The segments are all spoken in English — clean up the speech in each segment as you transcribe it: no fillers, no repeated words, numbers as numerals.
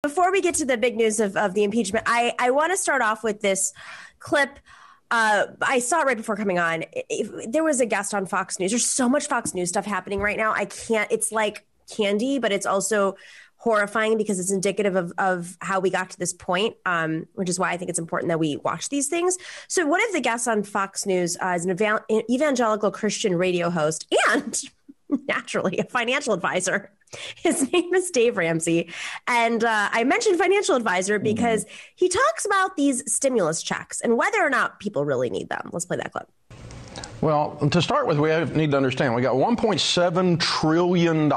before we get to the big news of the impeachment, I want to start off with this clip. I saw it right before coming on. There was a guest on Fox News. There's so much Fox News stuff happening right now. It's like candy, but it's also horrifying because it's indicative of how we got to this point, which is why I think it's important that we watch these things. So one of the guests on Fox News is an evangelical Christian radio host and naturally a financial advisor. His name is Dave Ramsey. And I mentioned financial advisor because he talks about these stimulus checks and whether or not people really need them. Let's play that clip. Well, to start with, we need to understand we got $1.7 trillion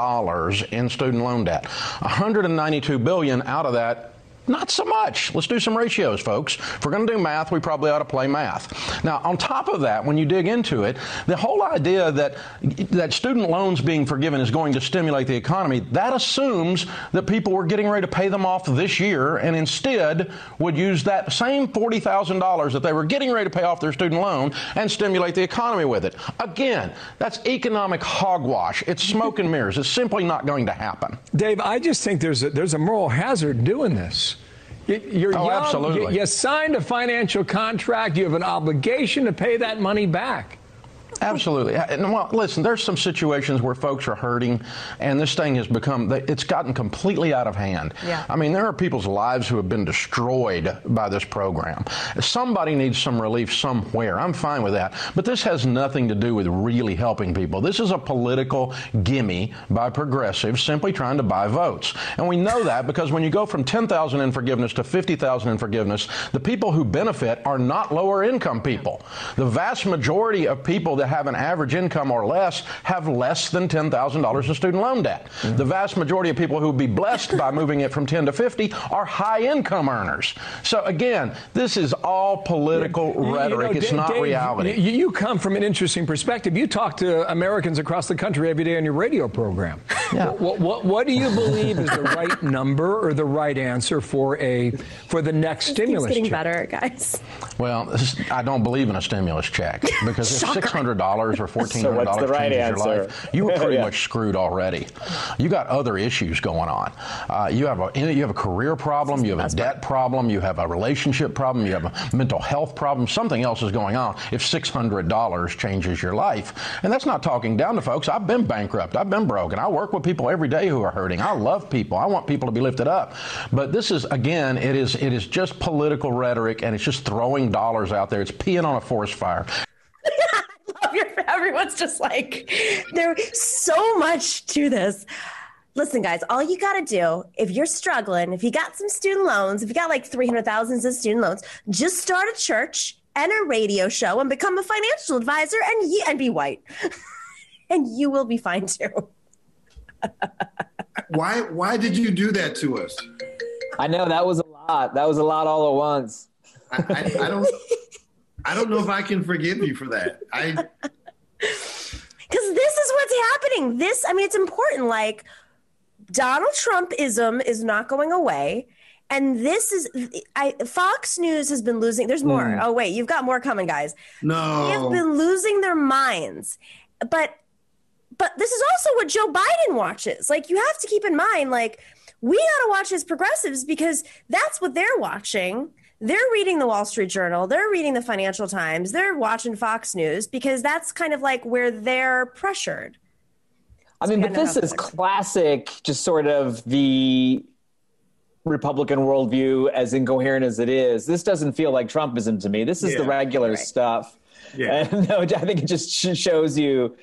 in student loan debt. $192 billion out of that. Not so much. Let's do some ratios, folks. If we're going to do math, we probably ought to play math. Now, on top of that, when you dig into it, the whole idea that student loans being forgiven is going to stimulate the economy, that assumes that people were getting ready to pay them off this year and instead would use that same $40,000 that they were getting ready to pay off their student loan and stimulate the economy with it. Again, that's economic hogwash. It's smoke and mirrors. It's simply not going to happen. Dave, I just think there's a moral hazard doing this. You're young, absolutely. You signed a financial contract. You have an obligation to pay that money back. Absolutely. Well, listen, there's some situations where folks are hurting, and this thing has it's gotten completely out of hand. Yeah. I mean, there are people's lives who have been destroyed by this program. Somebody needs some relief somewhere. I'm fine with that. But this has nothing to do with really helping people. This is a political gimme by progressives simply trying to buy votes. And we know that because when you go from $10,000 in forgiveness to $50,000 in forgiveness, the people who benefit are not lower income people. The vast majority of people that have an average income or less have less than $10,000 in student loan debt. The vast majority of people who would be blessed by moving it from 10 to 50 are high income earners. So again, this is all political rhetoric. It's not Dave, reality. You come from an interesting perspective. You talk to Americans across the country every day on your radio program. Yeah. What do you believe is the right number or the right answer for the next stimulus It's getting check? better, guys. Well, I don't believe in a stimulus check because if $600 or $1,400 changes your life, you were pretty much screwed already. You got other issues going on. You have a career problem, you have a debt problem, you have a relationship problem, you have a mental health problem. Something else is going on if $600 changes your life. And that's not talking down to folks. I've been bankrupt. I've been broke. And I work with people every day who are hurting. I love people. I want people to be lifted up. But this is, again, it is just political rhetoric, and it's just throwing dollars out there. It's peeing on a forest fire. Everyone's just like, there's so much to this. Listen, guys, all you got to do, if you're struggling, if you got some student loans, if you got like 300,000 in student loans, just start a church and a radio show and become a financial advisor and be white. And you will be fine too. Why did you do that to us? I know that was a lot. That was a lot all at once. I don't know if I can forgive you for that. Because this is what's happening. It's important. Like, Donald Trumpism is not going away. And Fox News has been losing. There's more. Oh, wait, you've got more coming, guys. No. They've been losing their minds. But this is also what Joe Biden watches. Like, you have to keep in mind, like, we got to watch as progressives because that's what they're watching. They're reading the Wall Street Journal. They're reading the Financial Times. They're watching Fox News because that's kind of like where they're pressured. I mean, but this is classic, just sort of the Republican worldview, as incoherent as it is. This doesn't feel like Trumpism to me. This is the regular stuff. Yeah. And I think it just shows you,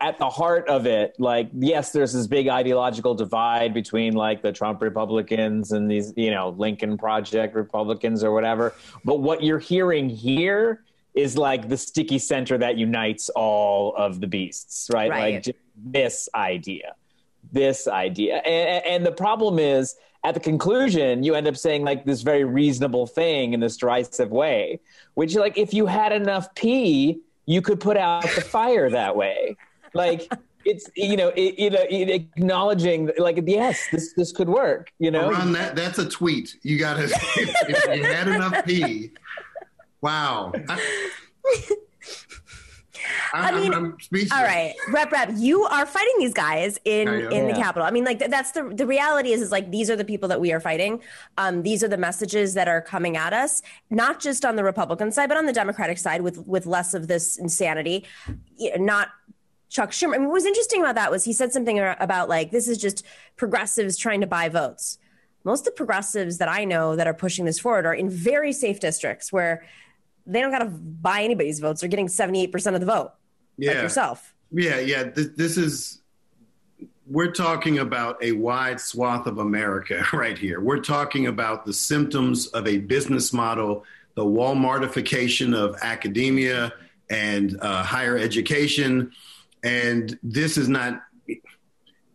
at the heart of it, like, yes, there's this big ideological divide between like the Trump Republicans and these, Lincoln Project Republicans or whatever. But what you're hearing here is like the sticky center that unites all of the beasts, right? Like just this idea. And the problem is, at the conclusion, you end up saying like this very reasonable thing in this derisive way, which like if you had enough pee, you could put out the fire that way. Like it's acknowledging like, yes, this could work. Ron, that's a tweet. You gotta if you had enough pee. Wow. I'm speechless. All right, Rep, you are fighting these guys in the Capitol. I mean, like that's the reality is like these are the people that we are fighting. These are the messages that are coming at us, not just on the Republican side, but on the Democratic side with less of this insanity. Not Chuck Schumer. I mean, what was interesting about that was he said something about like this is just progressives trying to buy votes. Most of the progressives that I know that are pushing this forward are in very safe districts where they don't got to buy anybody's votes. They're getting 78% of the vote, like yourself. Yeah. This is, we're talking about a wide swath of America right here. We're talking about the symptoms of a business model, the Walmartification of academia and higher education. And this is not,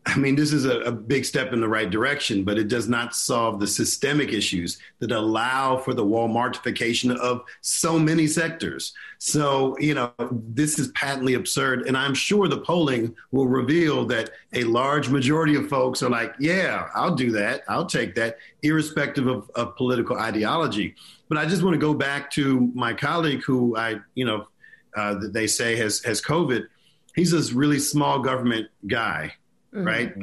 I mean, this is a big step in the right direction, but it does not solve the systemic issues that allow for the Walmartification of so many sectors. So, this is patently absurd. And I'm sure the polling will reveal that a large majority of folks are like, yeah, I'll do that. I'll take that, irrespective of political ideology. But I just want to go back to my colleague who they say has COVID. He's this really small government guy. Right.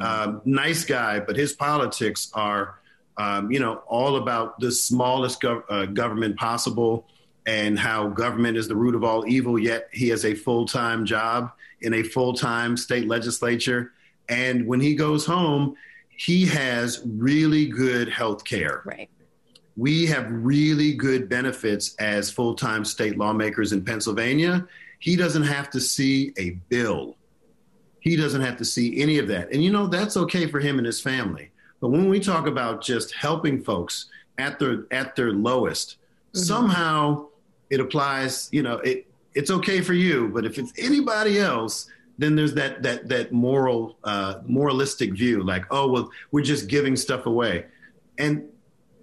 Nice guy, but his politics are, all about the smallest government possible and how government is the root of all evil. Yet he has a full-time job in a full-time state legislature. And when he goes home, he has really good health care. Right. We have really good benefits as full-time state lawmakers in Pennsylvania. He doesn't have to see a bill. He doesn't have to see any of that. And, that's okay for him and his family. But when we talk about just helping folks at their lowest, somehow it applies, it's okay for you. But if it's anybody else, then there's that moralistic view like, oh, well, we're just giving stuff away. And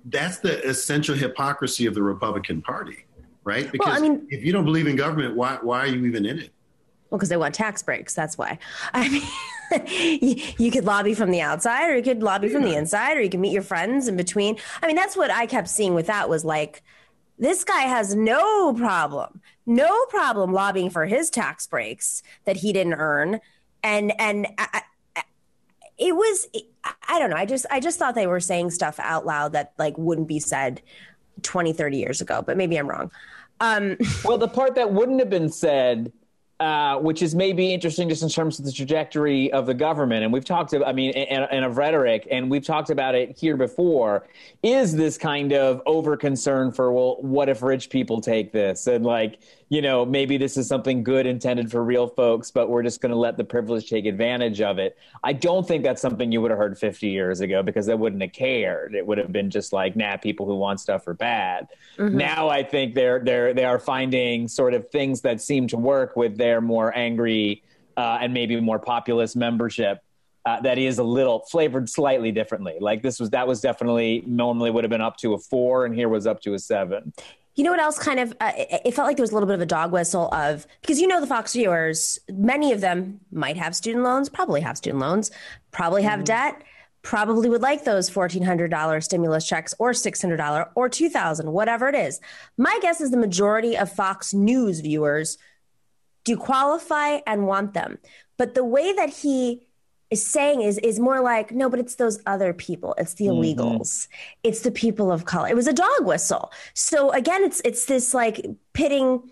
that's the essential hypocrisy of the Republican Party, right? Because if you don't believe in government, why are you even in it? Well, because they want tax breaks. That's why. I mean, you could lobby from the outside or you could lobby from the inside or you can meet your friends in between. I mean, that's what I kept seeing with that was like, this guy has no problem lobbying for his tax breaks that he didn't earn. And it was, I don't know. I just thought they were saying stuff out loud that like wouldn't be said 20, 30 years ago, but maybe I'm wrong. Well, the part that wouldn't have been said, which is maybe interesting just in terms of the trajectory of the government. And we've talked about, and of rhetoric, and we've talked about it here before, is this kind of over concern for, well, what if rich people take this? And maybe this is something good intended for real folks, but we're just going to let the privileged take advantage of it. I don't think that's something you would have heard 50 years ago because they wouldn't have cared. It would have been just like, people who want stuff are bad. Mm-hmm. Now I think they are finding sort of things that seem to work with their more angry and maybe more populist membership that is a little flavored slightly differently. Like that was definitely normally would have been up to a 4 and here was up to a 7. You know what else kind of, it felt like there was a little bit of a dog whistle of, because the Fox viewers, many of them might have student loans, probably have student loans, probably have debt, probably would like those $1,400 stimulus checks or $600 or $2,000, whatever it is. My guess is the majority of Fox News viewers do qualify and want them. But the way that he is saying is more like, no, but it's those other people. It's the illegals. It's the people of color. It was a dog whistle. So again, it's this like pitting,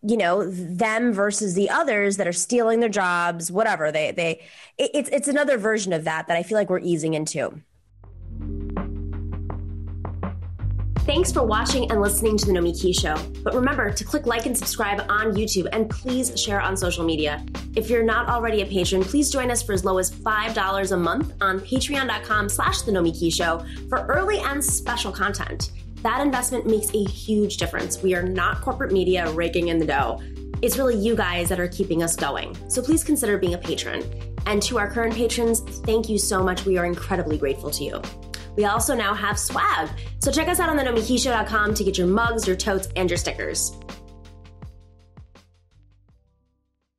them versus the others that are stealing their jobs, whatever. It's another version of that I feel like we're easing into. Thanks for watching and listening to The Nomiki Show. But remember to click like and subscribe on YouTube and please share on social media. If you're not already a patron, please join us for as low as $5 a month on patreon.com/The Nomiki Show for early and special content. That investment makes a huge difference. We are not corporate media raking in the dough. It's really you guys that are keeping us going. So please consider being a patron. And to our current patrons, thank you so much. We are incredibly grateful to you. We also now have swag. So check us out on thenomikishow.com to get your mugs, your totes, and your stickers.